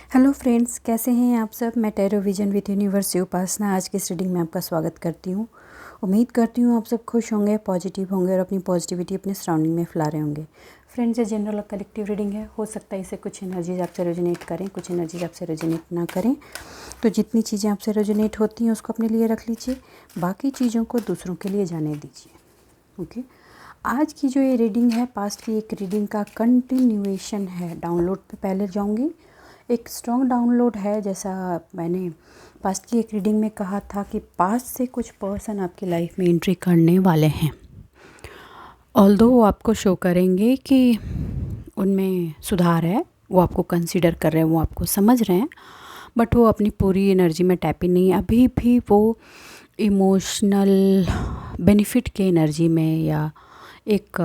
Hello friends, कैसे हैं आप सब। मैं टैरो विजन विद यूनिवर्स से उपासना आज की इस रीडिंग में आपका स्वागत करती हूँ। उम्मीद करती हूँ आप सब खुश होंगे, पॉजिटिव होंगे और अपनी पॉजिटिविटी अपने सराउंडिंग में फैला रहे होंगे। फ्रेंड्स, ये जनरल और कलेक्टिव रीडिंग है। हो सकता है इसे कुछ एनर्जीज आपसे रेजोनेट करें, कुछ एनर्जीज आपसे रेजोनेट ना करें। तो जितनी चीज़ें आपसे रेजोनेट होती हैं उसको अपने लिए रख लीजिए, बाकी चीज़ों को दूसरों के लिए जाने दीजिए। ओके, आज की जो ये रीडिंग है पास्ट की एक रीडिंग का कंटिन्यूएशन है। डाउनलोड पे पहले जाऊंगी। एक स्ट्रॉन्ग डाउनलोड है, जैसा मैंने पास्ट की एक रीडिंग में कहा था कि पास्ट से कुछ पर्सन आपकी लाइफ में एंट्री करने वाले हैं। ऑल्दो वो आपको शो करेंगे कि उनमें सुधार है, वो आपको कंसीडर कर रहे हैं, वो आपको समझ रहे हैं, बट वो अपनी पूरी एनर्जी में टैप इन नहीं है। अभी भी वो इमोशनल बेनिफिट के एनर्जी में, या एक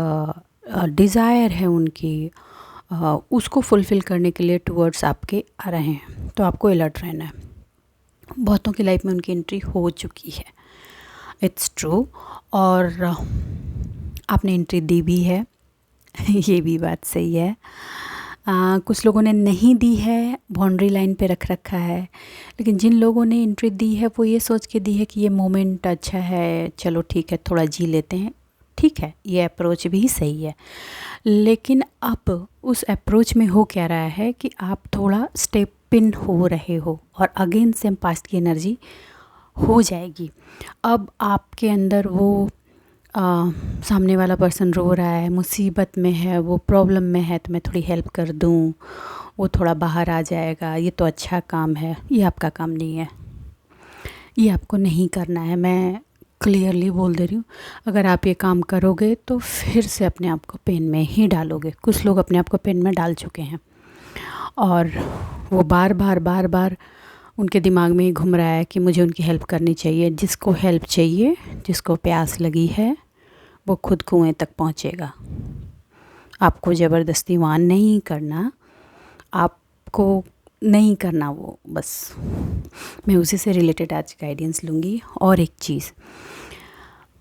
डिज़ायर है उनकी, उसको फुलफ़िल करने के लिए टूवर्ड्स आपके आ रहे हैं। तो आपको अलर्ट रहना है। बहुतों की लाइफ में उनकी एंट्री हो चुकी है, इट्स ट्रू, और आपने एंट्री दी भी है ये भी बात सही है। कुछ लोगों ने नहीं दी है, बाउंड्री लाइन पे रख रखा है, लेकिन जिन लोगों ने एंट्री दी है वो ये सोच के दी है कि ये मोमेंट अच्छा है, चलो ठीक है थोड़ा जी लेते हैं। ठीक है, ये अप्रोच भी सही है, लेकिन अब उस अप्रोच में हो क्या रहा है कि आप थोड़ा स्टेप इन हो रहे हो और अगेन सेम पास्ट की एनर्जी हो जाएगी। अब आपके अंदर वो सामने वाला पर्सन रो रहा है, मुसीबत में है, वो प्रॉब्लम में है, तो मैं थोड़ी हेल्प कर दूँ, वो थोड़ा बाहर आ जाएगा, ये तो अच्छा काम है। ये आपका काम नहीं है, ये आपको नहीं करना है। मैं क्लियरली बोल दे रही हूँ, अगर आप ये काम करोगे तो फिर से अपने आप को पेन में ही डालोगे। कुछ लोग अपने आप को पेन में डाल चुके हैं और वो बार बार उनके दिमाग में ही घूम रहा है कि मुझे उनकी हेल्प करनी चाहिए। जिसको हेल्प चाहिए, जिसको प्यास लगी है, वो खुद कुएं तक पहुँचेगा। आपको ज़बरदस्ती वहाँ नहीं करना, आपको नहीं करना वो, बस मैं उसी से रिलेटेड आज गाइडेंस लूँगी। और एक चीज़,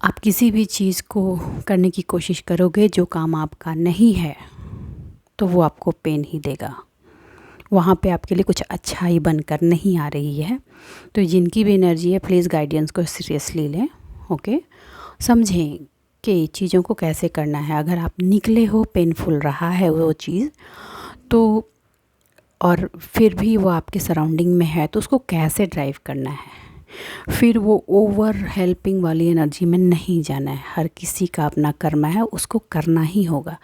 आप किसी भी चीज़ को करने की कोशिश करोगे जो काम आपका नहीं है, तो वो आपको पेन ही देगा। वहाँ पे आपके लिए कुछ अच्छाई बनकर नहीं आ रही है। तो जिनकी भी एनर्जी है, प्लीज़ गाइडेंस को सीरियसली लें। ओके, समझें कि चीज़ों को कैसे करना है। अगर आप निकले हो, पेनफुल रहा है वो चीज़, तो और फिर भी वो आपके सराउंडिंग में है, तो उसको कैसे ड्राइव करना है। फिर वो ओवर हेल्पिंग वाली एनर्जी में नहीं जाना है। हर किसी का अपना कर्म है, उसको करना ही होगा।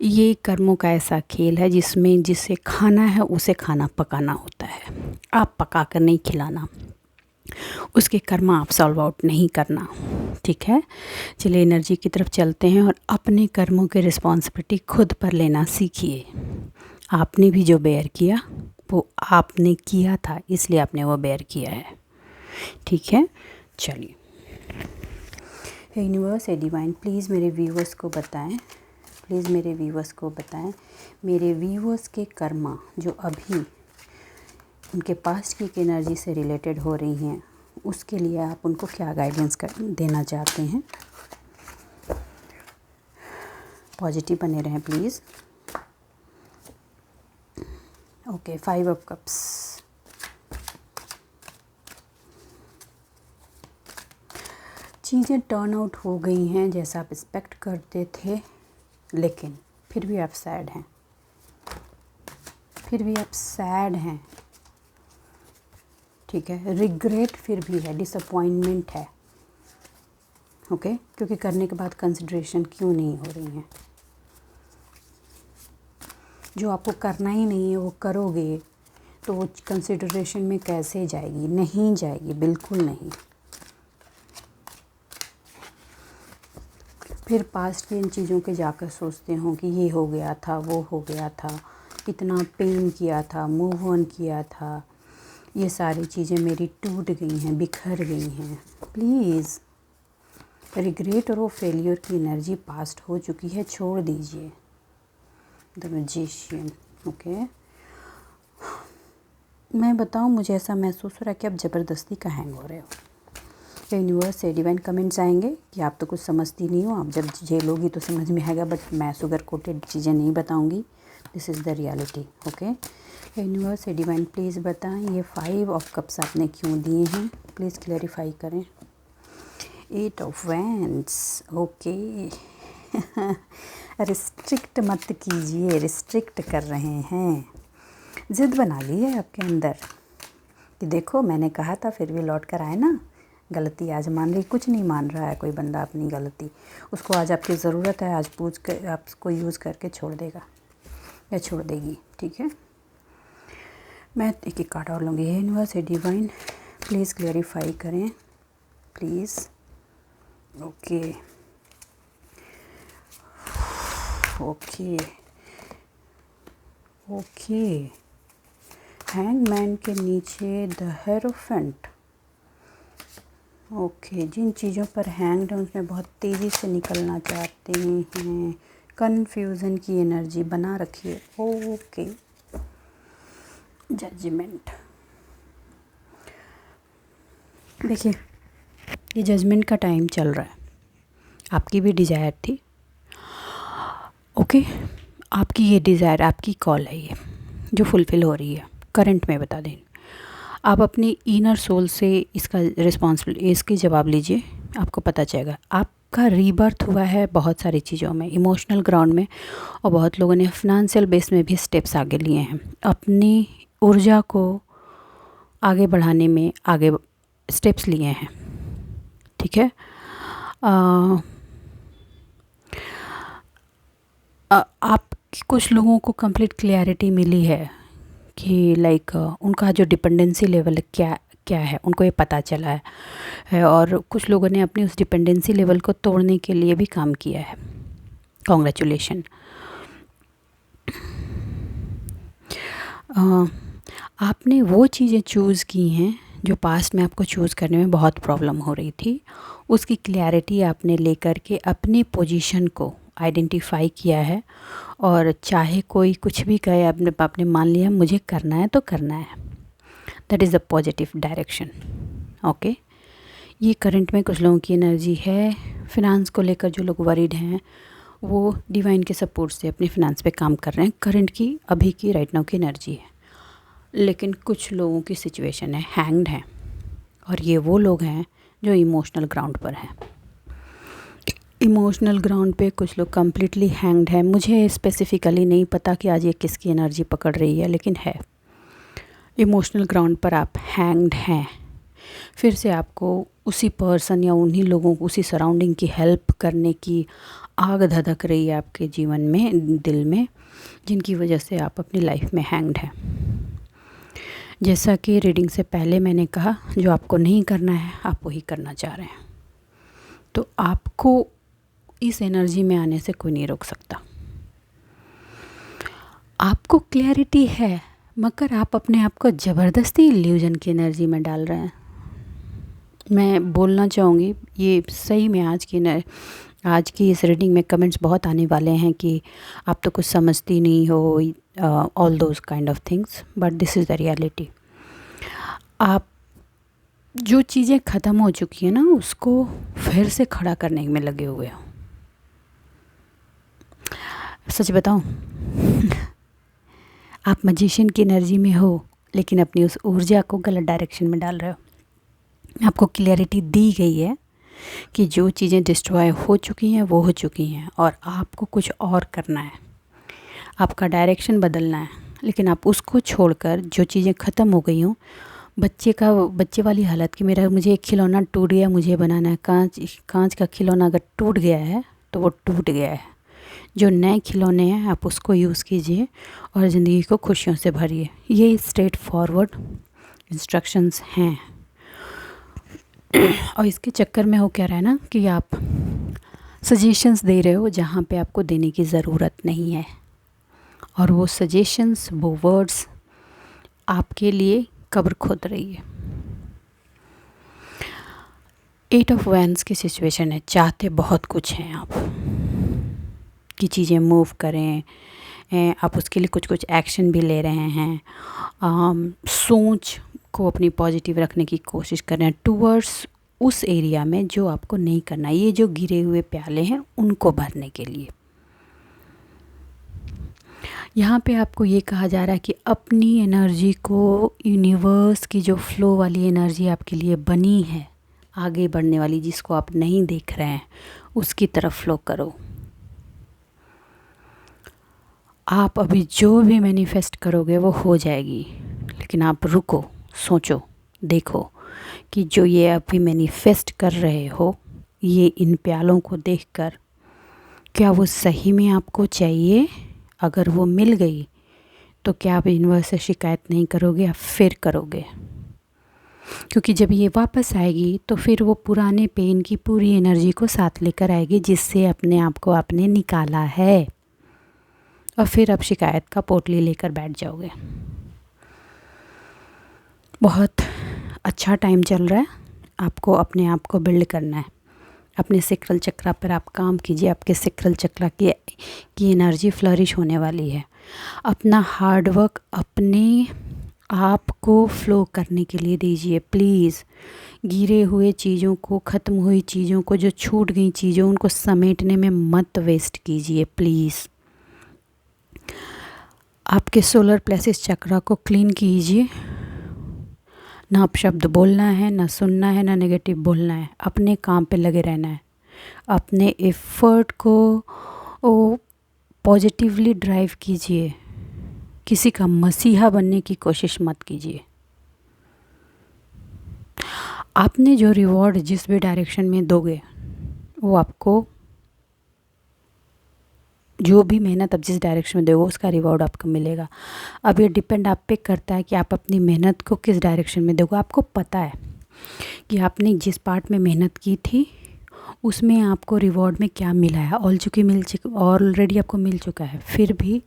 ये कर्मों का ऐसा खेल है जिसमें जिसे खाना है उसे खाना पकाना होता है। आप पका कर नहीं खिलाना, उसके कर्म आप सॉल्व आउट नहीं करना। ठीक है, चलिए एनर्जी की तरफ चलते हैं और अपने कर्मों की रिस्पॉन्सिबिलिटी खुद पर लेना सीखिए। आपने भी जो बेयर किया वो आपने किया था, इसलिए आपने वो बेयर किया है। ठीक है, चलिए। हे यूनिवर्स, हे डिवाइन, प्लीज़ मेरे व्यूवर्स को बताएं, प्लीज़ मेरे व्यूवर्स को बताएं, मेरे व्यूवर्स के कर्मा जो अभी उनके पास्ट की एनर्जी से रिलेटेड हो रही हैं, उसके लिए आप उनको क्या गाइडेंस देना चाहते हैं। पॉजिटिव बने रहें प्लीज़। Okay, 5 of cups. चीज़ें टर्न आउट हो गई हैं जैसा आप एक्सपेक्ट करते थे, लेकिन फिर भी आप सैड हैं, फिर भी आप सैड हैं। ठीक है, रिग्रेट फिर भी है, डिसअपॉइंटमेंट है। ओके, क्योंकि करने के बाद कंसिडरेशन क्यों नहीं हो रही है। जो आपको करना ही नहीं है वो करोगे तो वो कंसिडरेशन में कैसे जाएगी। नहीं जाएगी, बिल्कुल नहीं। फिर पास्ट की इन चीज़ों के जाकर सोचते हो कि ये हो गया था, वो हो गया था, इतना पेन किया था, मूव ऑन किया था, ये सारी चीज़ें मेरी टूट गई हैं, बिखर गई हैं। प्लीज़, रिग्रेट और वो फेलियर की एनर्जी पास्ट हो चुकी है, छोड़ दीजिए। The magician. ओके, मैं बताऊं, मुझे ऐसा महसूस हो रहा है कि आप ज़बरदस्ती का हैंग हो रहे हो। यूनिवर्स से डिवाइन कमेंट्स आएंगे कि आप तो कुछ समझती नहीं हो, आप जब झेलोगी तो समझ में आएगा, बट मैं शुगर कोटेड चीज़ें नहीं बताऊंगी। This is the reality. Okay, universe से डिवाइन प्लीज़ बताएं ये 5 ऑफ कप्स आपने क्यों दिए हैं, प्लीज़ क्लैरिफाई करें। 8 ऑफ वैंड्स, ओके। रिस्ट्रिक्ट मत कीजिए, रिस्ट्रिक्ट कर रहे हैं। ज़िद बना ली है आपके अंदर कि देखो मैंने कहा था, फिर भी लौट कर आए ना। गलती आज मान रही, कुछ नहीं मान रहा है कोई बंदा अपनी गलती। उसको आज आपकी ज़रूरत है, आज पूछ कर आपको यूज़ करके छोड़ देगा या छोड़ देगी, ठीक है। मैं एक एक कार्ड और लूँगी। यूनिवर्स से डिवाइन प्लीज़ क्लेरिफाई करें, please. Okay okay okay. Hangman के नीचे द हेरोफेंट। ओके, जिन चीज़ों पर हैंग्ड हैं उसमें बहुत तेज़ी से निकलना चाहते हैं। कन्फ्यूज़न की एनर्जी बना रखी है। Okay, judgement. देखिए, ये जजमेंट का टाइम चल रहा है। आपकी भी डिज़ायर थी, ओके। आपकी ये डिज़ायर, आपकी कॉल है ये जो फुलफ़िल हो रही है करंट में। बता दें, आप अपनी इनर सोल से इसका रिस्पॉन्सिबिलिटी, इसकी जवाब लीजिए, आपको पता चलेगा। आपका रीबर्थ हुआ है बहुत सारी चीज़ों में, इमोशनल ग्राउंड में, और बहुत लोगों ने फाइनेंशियल बेस में भी स्टेप्स आगे लिए हैं। अपनी ऊर्जा को आगे बढ़ाने में आगे स्टेप्स लिए हैं, ठीक है। आप कुछ लोगों को कंप्लीट क्लैरिटी मिली है कि लाइक उनका जो डिपेंडेंसी लेवल क्या क्या है, उनको ये पता चला है। और कुछ लोगों ने अपनी उस डिपेंडेंसी लेवल को तोड़ने के लिए भी काम किया है। कॉन्ग्रेचुलेशन। आपने वो चीज़ें चूज़ की हैं जो पास्ट में आपको चूज़ करने में बहुत प्रॉब्लम हो रही थी। उसकी क्लैरिटी आपने लेकर के अपनी पोजीशन को आइडेंटिफाई किया है, और चाहे कोई कुछ भी कहे, आपने मान लिया मुझे करना है तो करना है। That is the positive direction, okay. ये करंट में कुछ लोगों की एनर्जी है। फिनांस को लेकर जो लोग वरीड हैं वो डिवाइन के सपोर्ट से अपने फिनांस पे काम कर रहे हैं। करंट की, अभी की, राइट नाउ की एनर्जी है। लेकिन कुछ लोगों की सिचुएशन है, हैंग्ड है, और ये वो लोग हैं जो इमोशनल ग्राउंड पर हैं। इमोशनल ग्राउंड पे कुछ लोग कम्प्लीटली हैंग्ड हैं। मुझे स्पेसिफ़िकली नहीं पता कि आज ये किसकी एनर्जी पकड़ रही है, लेकिन है। इमोशनल ग्राउंड पर आप हैंग्ड हैं। फिर से आपको उसी पर्सन या उन्हीं लोगों को, उसी सराउंडिंग की हेल्प करने की आग धधक रही है आपके जीवन में, दिल में, जिनकी वजह से आप अपनी लाइफ में हैंग्ड हैं। जैसा कि रीडिंग से पहले मैंने कहा, जो आपको नहीं करना है आप वही करना चाह रहे हैं। तो आपको इस एनर्जी में आने से कोई नहीं रोक सकता। आपको क्लैरिटी है, मगर आप अपने आप को ज़बरदस्ती इल्यूजन की एनर्जी में डाल रहे हैं। मैं बोलना चाहूँगी, ये सही में आज की इस रीडिंग में कमेंट्स बहुत आने वाले हैं कि आप तो कुछ समझती नहीं हो, all those kind of things, but this is the reality. आप जो चीज़ें ख़त्म हो चुकी हैं ना, उसको फिर से खड़ा करने में लगे हुए हो। सच बताऊं, आप मैजिशियन की एनर्जी में हो, लेकिन अपनी उस ऊर्जा को गलत डायरेक्शन में डाल रहे हो। आपको क्लैरिटी दी गई है कि जो चीज़ें डिस्ट्रॉय हो चुकी हैं वो हो चुकी हैं, और आपको कुछ और करना है, आपका डायरेक्शन बदलना है। लेकिन आप उसको छोड़कर जो चीज़ें ख़त्म हो गई हों, बच्चे वाली हालत कि मुझे एक खिलौना टूट गया, मुझे बनाना है। कांच का खिलौना अगर टूट गया है तो वो टूट गया है। जो नए खिलौने हैं आप उसको यूज़ कीजिए और ज़िंदगी को खुशियों से भरिए। ये स्ट्रेट फॉरवर्ड इंस्ट्रक्शंस हैं। और इसके चक्कर में हो क्या रहा है ना कि आप सजेशंस दे रहे हो जहाँ पे आपको देने की ज़रूरत नहीं है, और वो सजेशंस, वो वर्ड्स आपके लिए कब्र खोद रही है। 8 ऑफ वैंड्स की सिचुएशन है। चाहते बहुत कुछ हैं आप कि चीज़ें मूव करें, आप उसके लिए कुछ कुछ एक्शन भी ले रहे हैं। सोच को अपनी पॉजिटिव रखने की कोशिश कर रहे हैं टूवर्ड्स उस एरिया में जो आपको नहीं करना। ये जो गिरे हुए प्याले हैं उनको भरने के लिए। यहाँ पे आपको ये कहा जा रहा है कि अपनी एनर्जी को यूनिवर्स की जो फ्लो वाली एनर्जी आपके लिए बनी है, आगे बढ़ने वाली, जिसको आप नहीं देख रहे हैं, उसकी तरफ फ्लो करो। आप अभी जो भी मैनिफेस्ट करोगे वो हो जाएगी, लेकिन आप रुको, सोचो, देखो कि जो ये अभी मैनिफेस्ट कर रहे हो, ये इन प्यालों को देखकर, क्या वो सही में आपको चाहिए? अगर वो मिल गई तो क्या आप यूनिवर्स से शिकायत नहीं करोगे या फिर करोगे? क्योंकि जब ये वापस आएगी तो फिर वो पुराने पेन की पूरी एनर्जी को साथ लेकर आएगी, जिससे अपने आप को आपने निकाला है, और फिर आप शिकायत का पोटली लेकर बैठ जाओगे। बहुत अच्छा टाइम चल रहा है, आपको अपने आप को बिल्ड करना है। अपने सिक्रल चक्रा पर आप काम कीजिए, आपके सिक्रल चक्रा की एनर्जी फ्लरिश होने वाली है। अपना हार्डवर्क अपने आप को फ्लो करने के लिए दीजिए प्लीज़। गिरे हुए चीज़ों को, ख़त्म हुई चीज़ों को, जो छूट गई चीज़ों, उनको समेटने में मत वेस्ट कीजिए प्लीज़। आपके सोलर प्लेक्सस चक्रा को क्लीन कीजिए। ना अपशब्द बोलना है, ना सुनना है, ना नेगेटिव बोलना है। अपने काम पे लगे रहना है। अपने एफर्ट को पॉजिटिवली ड्राइव कीजिए। किसी का मसीहा बनने की कोशिश मत कीजिए। आपने जो रिवॉर्ड जिस भी डायरेक्शन में दोगे, वो आपको, जो भी मेहनत आप जिस डायरेक्शन में दोगे उसका रिवॉर्ड आपको मिलेगा। अब ये डिपेंड आप पे करता है कि आप अपनी मेहनत को किस डायरेक्शन में दोगे। आपको पता है कि आपने जिस पार्ट में मेहनत की थी उसमें आपको रिवॉर्ड में क्या मिला है। ऑलरेडी आपको मिल चुका है, फिर भी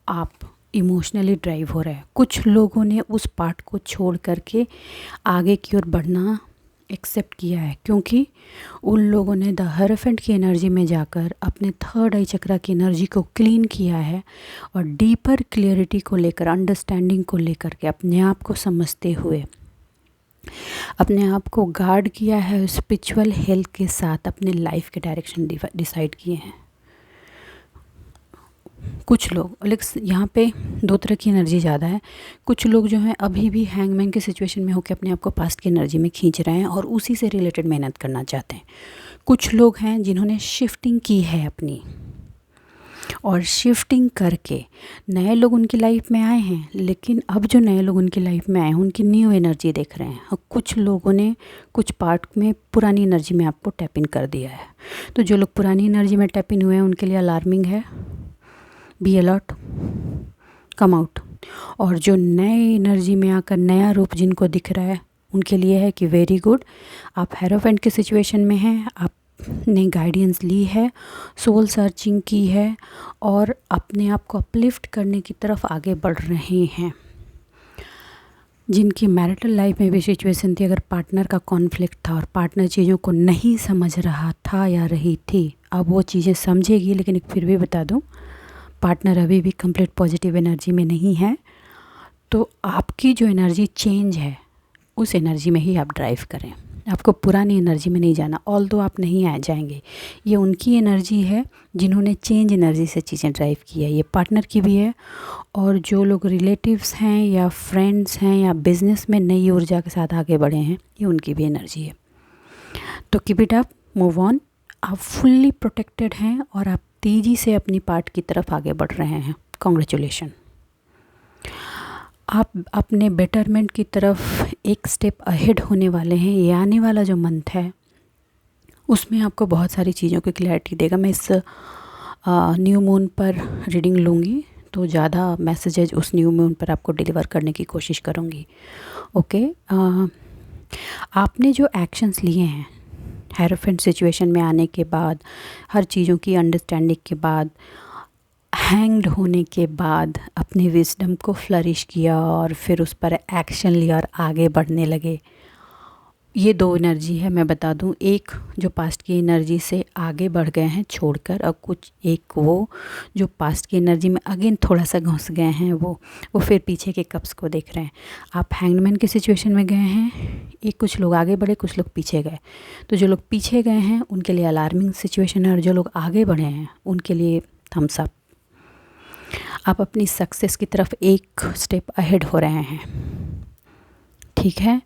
आप इमोशनली ड्राइव हो रहे हैं। कुछ लोगों ने उस पार्ट को छोड़ करके आगे की ओर बढ़ना एक्सेप्ट किया है, क्योंकि उन लोगों ने द हierophant की एनर्जी में जाकर अपने थर्ड आई चक्रा की एनर्जी को क्लीन किया है, और डीपर क्लियरिटी को लेकर, अंडरस्टैंडिंग को लेकर के, अपने आप को समझते हुए अपने आप को गार्ड किया है। स्पिरिचुअल हेल्थ के साथ अपने लाइफ के डायरेक्शन डिसाइड किए हैं। कुछ लोग, लेकिन यहाँ पे दो तरह की एनर्जी ज़्यादा है। कुछ लोग जो हैं अभी भी हैंगमैन के सिचुएशन में होकर अपने आप को पास्ट की एनर्जी में खींच रहे हैं और उसी से रिलेटेड मेहनत करना चाहते हैं। कुछ लोग हैं जिन्होंने शिफ्टिंग की है अपनी, और शिफ्टिंग करके नए लोग उनकी लाइफ में आए हैं, लेकिन अब जो नए लोग उनकी लाइफ में आए हैं उनकी न्यू एनर्जी देख रहे हैं। और कुछ लोगों ने कुछ पार्ट में पुरानी एनर्जी में आपको टैप इन कर दिया है। तो जो लोग पुरानी एनर्जी में टैप इन हुए हैं उनके लिए अलार्मिंग है, बी अलर्ट, कम आउट। और जो नए एनर्जी में आकर नया रूप जिनको दिख रहा है उनके लिए है कि वेरी गुड, आप हेरोफेंट के सिचुएशन में हैं, आपने गाइडेंस ली है, सोल सर्चिंग की है, और अपने आप को अपलिफ्ट करने की तरफ आगे बढ़ रहे हैं। जिनकी मैरिटल लाइफ में भी सिचुएशन थी, अगर पार्टनर का कॉन्फ्लिक्ट था और पार्टनर चीज़ों को नहीं समझ रहा था या रही थी, अब वो चीज़ें समझेगी। लेकिन एक फिर भी बता दूं, पार्टनर अभी भी कंप्लीट पॉजिटिव एनर्जी में नहीं है, तो आपकी जो एनर्जी चेंज है उस एनर्जी में ही आप ड्राइव करें। आपको पुरानी एनर्जी में नहीं जाना। ऑल्दो आप नहीं आ जाएंगे, ये उनकी एनर्जी है जिन्होंने चेंज एनर्जी से चीज़ें ड्राइव की है। ये पार्टनर की भी है, और जो लोग रिलेटिव्स हैं या फ्रेंड्स हैं या बिज़नेस में नई ऊर्जा के साथ आगे बढ़े हैं, ये उनकी भी एनर्जी है। तो keep it up, move on. आप फुल्ली प्रोटेक्टेड हैं और आप तेज़ी से अपनी पार्ट की तरफ आगे बढ़ रहे हैं। कॉन्ग्रेचुलेशन। आप अपने बेटरमेंट की तरफ एक स्टेप अहेड होने वाले हैं। ये आने वाला जो मंथ है उसमें आपको बहुत सारी चीज़ों की क्लैरिटी देगा। मैं इस न्यू मून पर रीडिंग लूँगी, तो ज़्यादा मैसेजेज उस न्यू मून पर आपको डिलीवर करने की कोशिश करूँगी। ओके, आपने जो एक्शंस लिए हैं हेरोफेंट सिचुएशन में आने के बाद, हर चीज़ों की अंडरस्टैंडिंग के बाद, हैंग्ड होने के बाद, अपनी विजडम को फ्लरिश किया और फिर उस पर एक्शन लिया और आगे बढ़ने लगे। ये दो एनर्जी है, मैं बता दूं। एक जो पास्ट की एनर्जी से आगे बढ़ गए हैं छोड़कर, और कुछ एक वो जो पास्ट की एनर्जी में अगेन थोड़ा सा घुस गए हैं, वो फिर पीछे के कप्स को देख रहे हैं। आप हैंगमैन के सिचुएशन में गए हैं, एक कुछ लोग आगे बढ़े, कुछ लोग पीछे गए। तो जो लोग पीछे गए हैं उनके लिए अलार्मिंग सिचुएशन है, और जो लोग आगे बढ़े हैं उनके लिए थम्स अप। आप अपनी सक्सेस की तरफ एक स्टेप अहेड हो रहे हैं। ठीक है,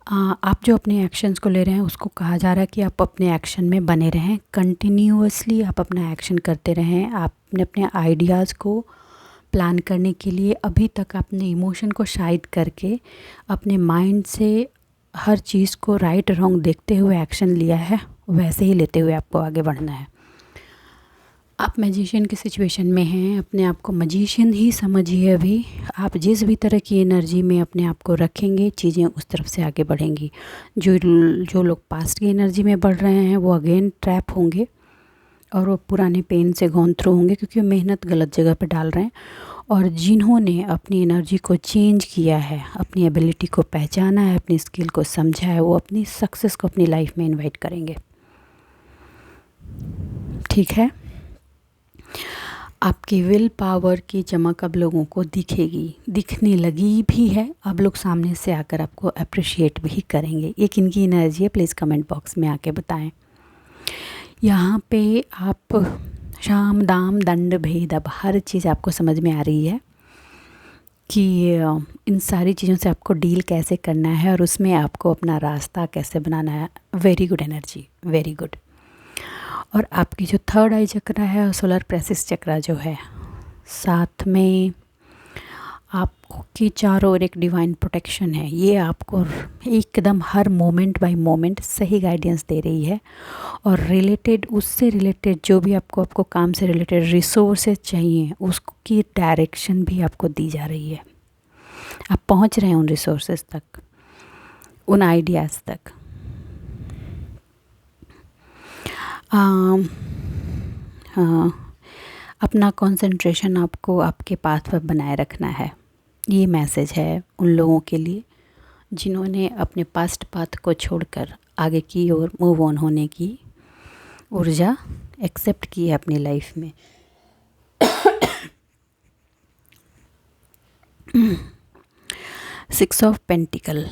आप जो अपने एक्शंस को ले रहे हैं उसको कहा जा रहा है कि आप अपने एक्शन में बने रहें, कंटिन्यूअसली आप अपना एक्शन करते रहें। आपने अपने आइडियाज़ को प्लान करने के लिए अभी तक अपने इमोशन को शाइड करके अपने माइंड से हर चीज़ को राइट रॉन्ग देखते हुए एक्शन लिया है, वैसे ही लेते हुए आपको आगे बढ़ना है। आप मैजिशियन की सिचुएशन में हैं, अपने आप को मैजिशियन ही समझिए। अभी आप जिस भी तरह की एनर्जी में अपने आप को रखेंगे, चीज़ें उस तरफ से आगे बढ़ेंगी। जो लोग पास्ट की एनर्जी में बढ़ रहे हैं वो अगेन ट्रैप होंगे और वो पुराने पेन से गॉन थ्रू होंगे, क्योंकि वो मेहनत गलत जगह पर डाल रहे हैं। और जिन्होंने अपनी एनर्जी को चेंज किया है, अपनी एबिलिटी को पहचाना है, अपनी स्किल को समझा है, वो अपनी सक्सेस को अपनी लाइफ में इन्वाइट करेंगे। ठीक है, आपकी विल पावर की चमक अब लोगों को दिखेगी, दिखने लगी भी है। अब लोग सामने से आकर आपको अप्रिशिएट भी करेंगे। ये किनकी एनर्जी है, प्लीज़ कमेंट बॉक्स में आके बताएं। यहाँ पे आप शाम दाम दंड भेद, अब हर चीज़ आपको समझ में आ रही है कि इन सारी चीज़ों से आपको डील कैसे करना है और उसमें आपको अपना रास्ता कैसे बनाना है। Very good energy, very good. और आपकी जो थर्ड आई चक्रा है और सोलर प्लेक्सस चक्रा जो है, साथ में आपकी चारों ओर एक डिवाइन प्रोटेक्शन है। ये आपको एकदम हर मोमेंट बाय मोमेंट सही गाइडेंस दे रही है। और रिलेटेड, उससे रिलेटेड जो भी आपको काम से रिलेटेड रिसोर्सेज चाहिए, उसकी डायरेक्शन भी आपको दी जा रही है। आप पहुंच रहे हैं उन रिसोर्सेज तक, उन आइडियाज़ तक। अपना कंसंट्रेशन आपको आपके पाथ पर बनाए रखना है। ये मैसेज है उन लोगों के लिए जिन्होंने अपने पास्ट पाथ को छोड़कर आगे की ओर मूव ऑन होने की ऊर्जा एक्सेप्ट की है अपनी लाइफ में। 6 ऑफ पेंटिकल।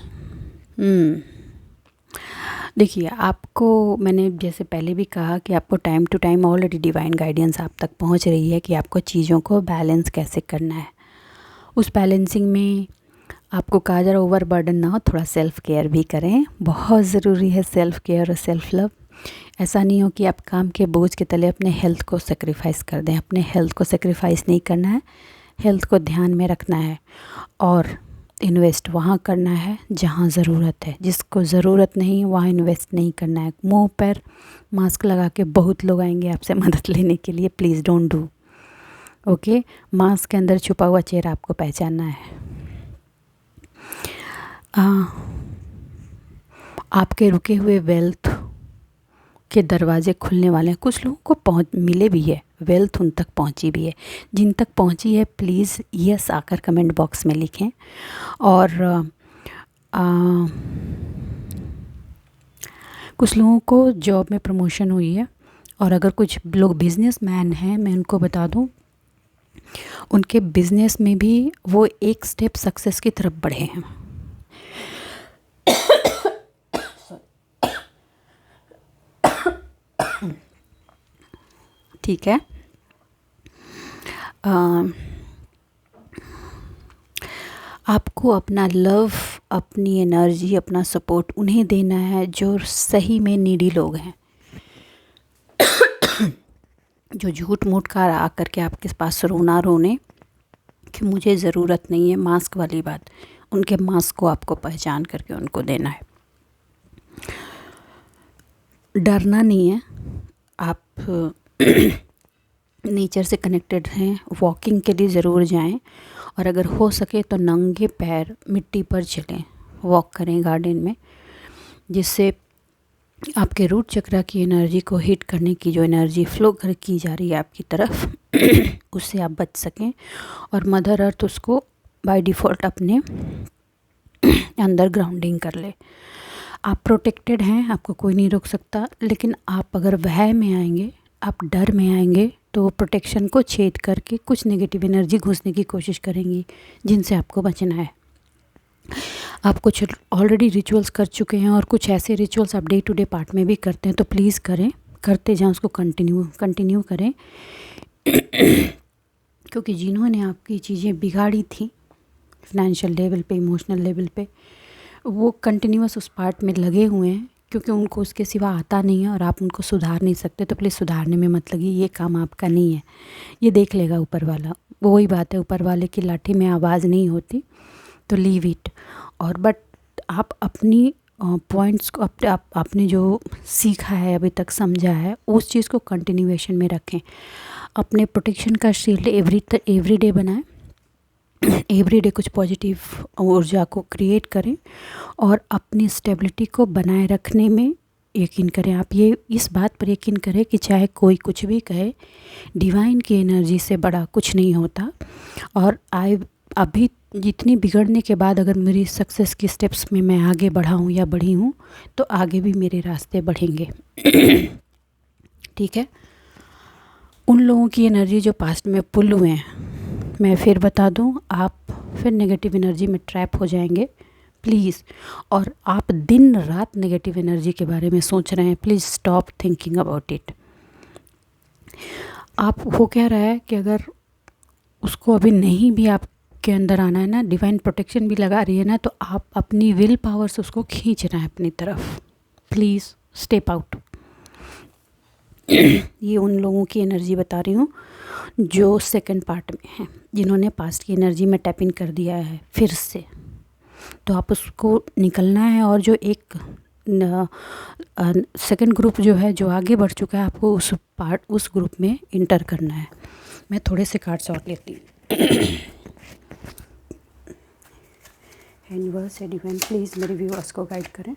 देखिए, आपको मैंने जैसे पहले भी कहा कि आपको time to time already divine guidance आप तक पहुंच रही है कि आपको चीज़ों को बैलेंस कैसे करना है। उस बैलेंसिंग में आपको कहा जा रहा है ओवर बर्डन ना हो, थोड़ा सेल्फ़ केयर भी करें। बहुत ज़रूरी है सेल्फ़ केयर और सेल्फ़ लव। ऐसा नहीं हो कि आप काम के बोझ के तले अपने हेल्थ को सेक्रीफाइस कर दें। अपने हेल्थ को सेक्रीफाइस नहीं करना है, हेल्थ को ध्यान में रखना है और इन्वेस्ट वहाँ करना है जहाँ ज़रूरत है। जिसको ज़रूरत नहीं वहाँ इन्वेस्ट नहीं करना है। मुंह पर मास्क लगा के बहुत लोग आएंगे आपसे मदद लेने के लिए, please don't do. Okay, mask के अंदर छुपा हुआ चेहरा आपको पहचानना है। आपके रुके हुए वेल्थ के दरवाजे खुलने वाले हैं। कुछ लोगों को मिले भी है, वेल्थ उन तक पहुंची भी है। जिन तक पहुंची है प्लीज़ यस आकर कमेंट बॉक्स में लिखें। और कुछ लोगों को जॉब में प्रमोशन हुई है। और अगर कुछ लोग बिजनेसमैन हैं, मैं उनको बता दूं, उनके बिजनेस में भी वो एक स्टेप सक्सेस की तरफ बढ़े हैं। ठीक है, आपको अपना लव, अपनी एनर्जी, अपना सपोर्ट उन्हें देना है जो सही में नीडी लोग हैं। जो झूठ मूठ का आकर के आपके पास रोने कि मुझे ज़रूरत नहीं है, मास्क वाली बात, उनके मास्क को आपको पहचान करके उनको देना है। डरना नहीं है। आप नेचर से कनेक्टेड हैं, वॉकिंग के लिए ज़रूर जाएं। और अगर हो सके तो नंगे पैर मिट्टी पर चलें, वॉक करें गार्डन में, जिससे आपके रूट चक्रा की एनर्जी को हिट करने की जो एनर्जी फ्लो कर की जा रही है आपकी तरफ उससे आप बच सकें। और मदर अर्थ उसको बाय डिफ़ॉल्ट अपने अंदर ग्राउंडिंग कर ले। आप प्रोटेक्टेड हैं, आपको कोई नहीं रोक सकता। लेकिन आप अगर भय में आएंगे, आप डर में आएंगे, तो प्रोटेक्शन को छेद करके कुछ नेगेटिव एनर्जी घुसने की कोशिश करेंगी, जिनसे आपको बचना है। आप कुछ ऑलरेडी रिचुअल्स कर चुके हैं और कुछ ऐसे रिचुअल्स आप डे टू डे पार्ट में भी करते हैं, तो प्लीज़ करें, करते जाएं, उसको कंटिन्यू करें। क्योंकि जिन्होंने आपकी चीज़ें बिगाड़ी थी फाइनेंशियल लेवल पे, इमोशनल लेवल पे, वो कंटिन्यूअस उस पार्ट में लगे हुए हैं, क्योंकि उनको उसके सिवा आता नहीं है और आप उनको सुधार नहीं सकते। तो प्लीज़ सुधारने में मत लगिए, ये काम आपका नहीं है, ये देख लेगा ऊपर वाला। वो वही बात है, ऊपर वाले की लाठी में आवाज़ नहीं होती, तो लीव इट। और बट आप अपनी पॉइंट्स को आपने जो सीखा है, अभी तक समझा है, उस चीज़ को कंटिन्यूएशन में रखें। अपने प्रोटेक्शन का शील्ड एवरी डे बनाएं, एवरी डे कुछ पॉजिटिव ऊर्जा को क्रिएट करें और अपनी स्टेबिलिटी को बनाए रखने में यकीन करें। आप ये इस बात पर यकीन करें कि चाहे कोई कुछ भी कहे, डिवाइन की एनर्जी से बड़ा कुछ नहीं होता। और अभी जितनी बिगड़ने के बाद अगर मेरी सक्सेस की स्टेप्स में मैं आगे बढ़ा हूँ या बढ़ी हूँ, तो आगे भी मेरे रास्ते बढ़ेंगे। ठीक है। उन लोगों की एनर्जी जो पास्ट में पुल हुए हैं, मैं फिर बता दूं, आप फिर नेगेटिव एनर्जी में ट्रैप हो जाएंगे प्लीज़। और आप दिन रात नेगेटिव एनर्जी के बारे में सोच रहे हैं, please stop thinking about it. आप हो क्या रहा है कि अगर उसको अभी नहीं भी आपके अंदर आना है ना, डिवाइन प्रोटेक्शन भी लगा रही है ना, तो आप अपनी विल पावर से उसको खींच रहे हैं अपनी तरफ। Please step out. ये उन लोगों की एनर्जी बता रही हूँ जो सेकंड पार्ट में है, जिन्होंने पास्ट की एनर्जी में टैप इन कर दिया है फिर से। तो आप उसको निकलना है, और जो एक सेकंड ग्रुप जो है, जो आगे बढ़ चुका है, आपको उस ग्रुप में इंटर करना है। मैं थोड़े से कार्ड्स और लेती हूँ। यूनिवर्स या डिवाइन प्लीज़ मेरे व्यूअर्स को गाइड करें।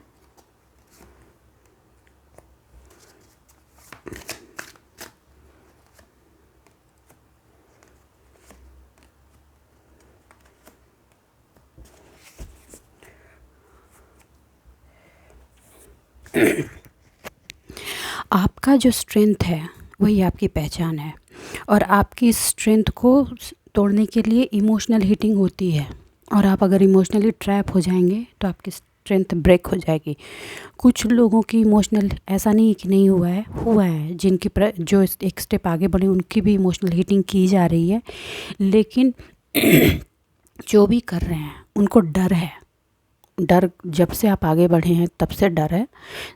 आपका जो स्ट्रेंथ है वही आपकी पहचान है, और आपकी स्ट्रेंथ को तोड़ने के लिए इमोशनल हीटिंग होती है। और आप अगर इमोशनली ट्रैप हो जाएंगे तो आपकी स्ट्रेंथ ब्रेक हो जाएगी। कुछ लोगों की इमोशनल ऐसा नहीं कि नहीं हुआ है जिनकी जो एक स्टेप आगे बढ़े, उनकी भी इमोशनल हीटिंग की जा रही है। लेकिन जो भी कर रहे हैं उनको डर है। डर जब से आप आगे बढ़े हैं तब से डर है,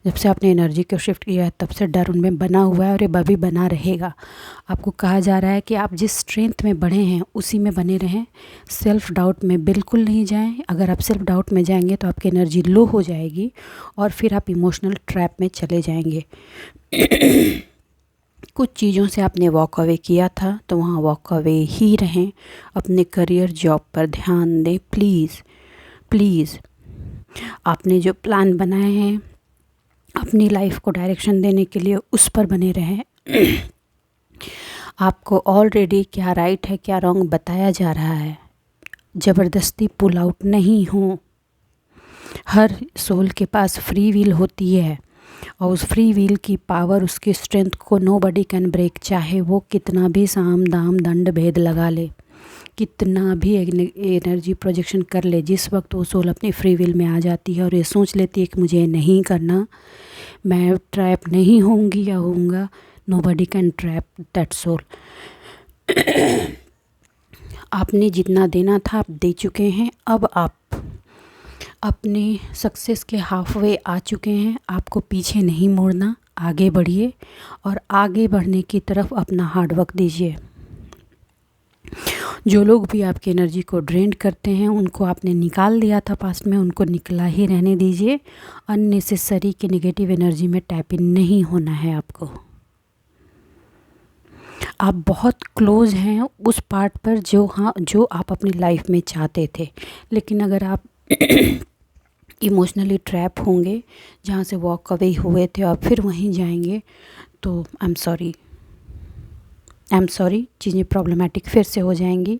जब से आपने एनर्जी को शिफ्ट किया है तब से डर उनमें बना हुआ है, और ये अभी बना रहेगा। आपको कहा जा रहा है कि आप जिस स्ट्रेंथ में बढ़े हैं उसी में बने रहें, सेल्फ़ डाउट में बिल्कुल नहीं जाएं। अगर आप सेल्फ़ डाउट में जाएंगे तो आपकी एनर्जी लो हो जाएगी और फिर आप इमोशनल ट्रैप में चले जाएंगे। कुछ चीज़ों से आपने वॉक अवे किया था तो वहाँ वॉक अवे ही रहें। अपने करियर जॉब पर ध्यान दें प्लीज़। आपने जो प्लान बनाए हैं अपनी लाइफ को डायरेक्शन देने के लिए, उस पर बने रहें। आपको ऑलरेडी क्या राइट है क्या रॉन्ग बताया जा रहा है। ज़बरदस्ती पुल आउट नहीं हो। हर सोल के पास फ्री विल होती है, और उस फ्री विल की पावर, उसकी स्ट्रेंथ को नोबडी कैन ब्रेक। चाहे वो कितना भी साम दाम दंड भेद लगा ले, कितना भी एनर्जी प्रोजेक्शन कर ले, जिस वक्त वो सोल अपनी फ्री विल में आ जाती है और ये सोच लेती है कि मुझे नहीं करना, मैं ट्रैप नहीं होंगी या होऊंगा, nobody can trap that soul. आपने जितना देना था आप दे चुके हैं। अब आप अपने सक्सेस के हाफ वे आ चुके हैं। आपको पीछे नहीं मुड़ना, आगे बढ़िए और आगे बढ़ने की तरफ अपना हार्ड वर्क दीजिए। जो लोग भी आपकी एनर्जी को ड्रेन करते हैं, उनको आपने निकाल दिया था पास्ट में, उनको निकला ही रहने दीजिए। अननेसेसरी की नेगेटिव एनर्जी में टैप इन नहीं होना है आपको। आप बहुत क्लोज हैं उस पार्ट पर जो आप अपनी लाइफ में चाहते थे। लेकिन अगर आप इमोशनली ट्रैप होंगे, जहाँ से वॉक अवे हुए थे और फिर वहीं जाएंगे, तो आई एम सॉरी, चीज़ें प्रॉब्लमेटिक फिर से हो जाएंगी।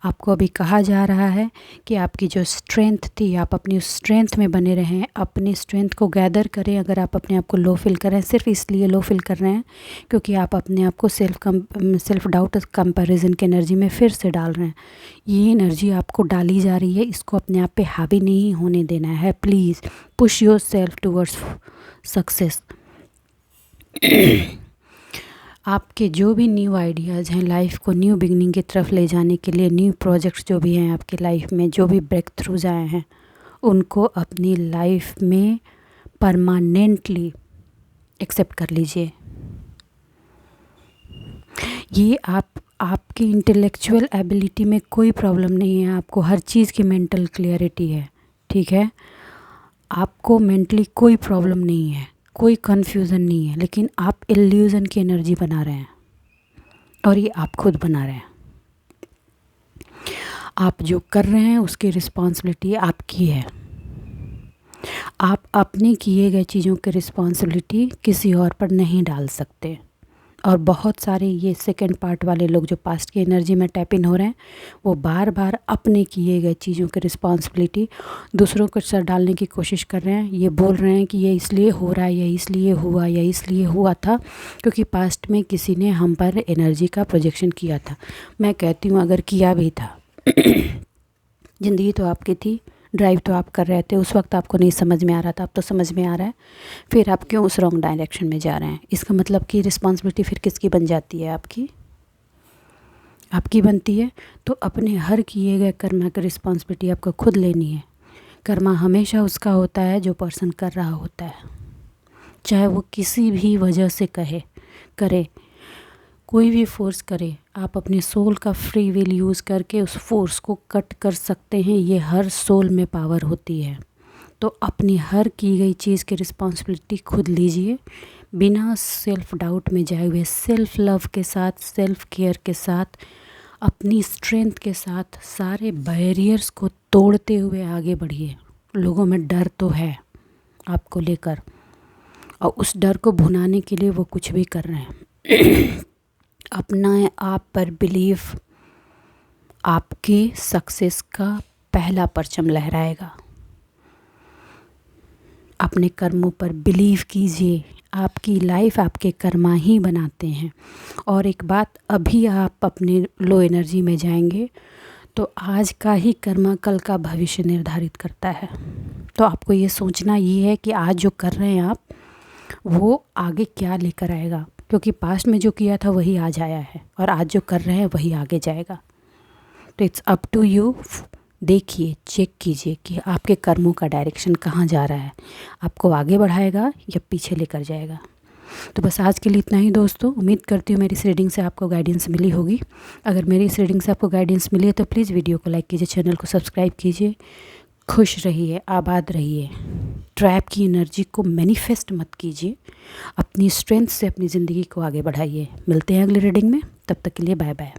आपको अभी कहा जा रहा है कि आपकी जो स्ट्रेंथ थी, आप अपनी उस स्ट्रेंथ में बने रहें, अपनी स्ट्रेंथ को गैदर करें। अगर आप अपने आप को लो फील कर रहे हैं, सिर्फ इसलिए लो फील कर रहे हैं क्योंकि आप अपने आप को सेल्फ डाउट कंपैरिजन की एनर्जी में फिर से डाल रहे हैं। ये एनर्जी आपको डाली जा रही है, इसको अपने आप पे हावी नहीं होने देना है। Please push your self towards success. आपके जो भी न्यू आइडियाज़ हैं लाइफ को न्यू बिगनिंग की तरफ ले जाने के लिए, न्यू प्रोजेक्ट्स जो भी हैं आपकी लाइफ में, जो भी ब्रेक थ्रूज आए हैं, उनको अपनी लाइफ में परमानेंटली एक्सेप्ट कर लीजिए। ये आपकी इंटेलेक्चुअल एबिलिटी में कोई प्रॉब्लम नहीं है, आपको हर चीज़ की मेंटल क्लियरिटी है, ठीक है। आपको मेंटली कोई प्रॉब्लम नहीं है, कोई कन्फ्यूज़न नहीं है, लेकिन आप इल्यूज़न की एनर्जी बना रहे हैं और ये आप खुद बना रहे हैं। आप जो कर रहे हैं उसकी रिस्पॉन्सिबिलिटी आपकी है। आप अपने किए गए चीज़ों की रिस्पॉन्सिबिलिटी किसी और पर नहीं डाल सकते। और बहुत सारे ये सेकंड पार्ट वाले लोग जो पास्ट की एनर्जी में टैप इन हो रहे हैं, वो बार बार अपने किए गए चीज़ों की रिस्पॉन्सिबिलिटी दूसरों के सर डालने की कोशिश कर रहे हैं। ये बोल रहे हैं कि ये इसलिए हो रहा है, या इसलिए हुआ, या इसलिए हुआ था क्योंकि पास्ट में किसी ने हम पर एनर्जी का प्रोजेक्शन किया था। मैं कहती हूँ अगर किया भी था ज़िंदगी तो आपकी थी, ड्राइव तो आप कर रहे थे, उस वक्त आपको नहीं समझ में आ रहा था, अब तो समझ में आ रहा है, फिर आप क्यों उस रॉन्ग डायरेक्शन में जा रहे हैं? इसका मतलब कि रिस्पॉन्सिबिलिटी फिर किसकी बन जाती है? आपकी बनती है। तो अपने हर किए गए कर्मा की रिस्पॉन्सिबिलिटी आपको खुद लेनी है। कर्मा हमेशा उसका होता है जो पर्सन कर रहा होता है, चाहे वो किसी भी वजह से करे, कोई भी फोर्स करे। आप अपने सोल का फ्री विल यूज़ करके उस फोर्स को कट कर सकते हैं, ये हर सोल में पावर होती है। तो अपनी हर की गई चीज़ की रिस्पॉन्सिबिलिटी खुद लीजिए, बिना सेल्फ डाउट में जाए हुए, सेल्फ लव के साथ, सेल्फ केयर के साथ, अपनी स्ट्रेंथ के साथ सारे बैरियर्स को तोड़ते हुए आगे बढ़िए। लोगों में डर तो है आपको लेकर, और उस डर को भुनाने के लिए वो कुछ भी कर रहे हैं। अपना आप पर बिलीव आपके सक्सेस का पहला परचम लहराएगा। अपने कर्मों पर बिलीव कीजिए, आपकी लाइफ आपके कर्मा ही बनाते हैं। और एक बात, अभी आप अपने लो एनर्जी में जाएंगे तो आज का ही कर्मा कल का भविष्य निर्धारित करता है। तो आपको ये सोचना ये है कि आज जो कर रहे हैं आप, वो आगे क्या लेकर आएगा, क्योंकि पास्ट में जो किया था वही आज आया है, और आज जो कर रहे हैं वही आगे जाएगा। तो इट्स अप टू यू। देखिए, चेक कीजिए कि आपके कर्मों का डायरेक्शन कहाँ जा रहा है, आपको आगे बढ़ाएगा या पीछे लेकर जाएगा। तो बस आज के लिए इतना ही दोस्तों। उम्मीद करती हूँ मेरी इस रीडिंग से आपको गाइडेंस मिली होगी। अगर मेरी इस रीडिंग से आपको गाइडेंस मिली है तो प्लीज़ वीडियो को लाइक कीजिए, चैनल को सब्सक्राइब कीजिए। खुश रहिए, आबाद रहिए। ट्रैप की एनर्जी को मैनिफेस्ट मत कीजिए, अपनी स्ट्रेंथ से अपनी ज़िंदगी को आगे बढ़ाइए। मिलते हैं अगली रीडिंग में, तब तक के लिए बाय बाय।